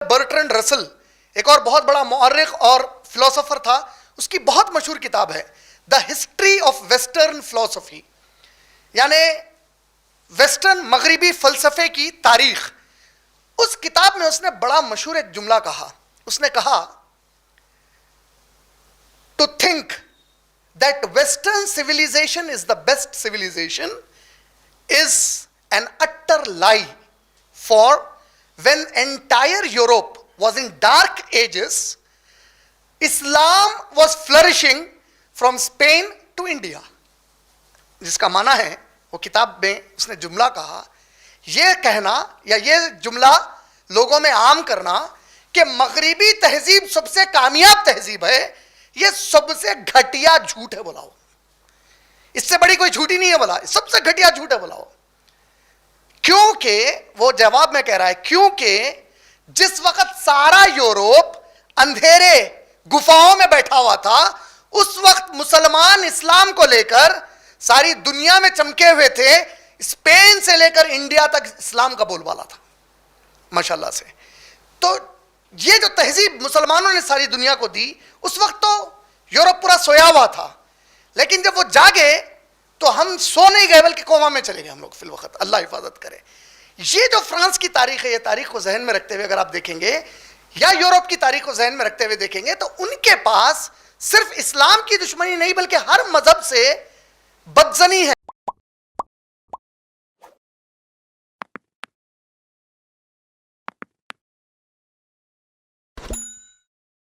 برٹرنڈ رسل ایک اور بہت بڑا مورخ اور فلسفر تھا، اس کی بہت مشہور کتاب ہے دا ہسٹری آف ویسٹرن فلسفی، یعنی ویسٹرن مغربی فلسفے کی تاریخ. اس کتاب میں اس نے بڑا مشہور ایک جملہ کہا. اس نے کہا to think that western civilization is the best civilization is an utter lie, for when entire Europe was in dark ages, Islam was flourishing from Spain to India. جس کا معنی ہے وہ کتاب میں اس نے جملہ کہا، یہ کہنا یا یہ جملہ لوگوں میں عام کرنا کہ مغربی تہذیب سب سے کامیاب تہذیب ہے، یہ سب سے گھٹیا جھوٹ ہے. بولا ہو اس سے بڑی کوئی جھوٹی نہیں ہے، بولا سب سے گھٹیا جھوٹ ہے. بولا ہو کیونکہ وہ جواب میں کہہ رہا ہے کیونکہ جس وقت سارا یورپ اندھیرے گفاؤں میں بیٹھا ہوا تھا، اس وقت مسلمان اسلام کو لے کر ساری دنیا میں چمکے ہوئے تھے. اسپین سے لے کر انڈیا تک اسلام کا بول بالا تھا ماشاءاللہ سے. تو یہ جو تہذیب مسلمانوں نے ساری دنیا کو دی، اس وقت تو یورپ پورا سویا ہوا تھا، لیکن جب وہ جاگے تو ہم سو نہیں گئے بلکہ کوما میں چلے گئے ہم لوگ فی الوقت. اللہ حفاظت کرے. یہ جو فرانس کی تاریخ ہے، یہ تاریخ کو ذہن میں رکھتے ہوئے اگر آپ دیکھیں گے یا یورپ کی تاریخ کو ذہن میں رکھتے ہوئے دیکھیں گے تو ان کے پاس صرف اسلام کی دشمنی نہیں بلکہ ہر مذہب سے بدظنی ہے.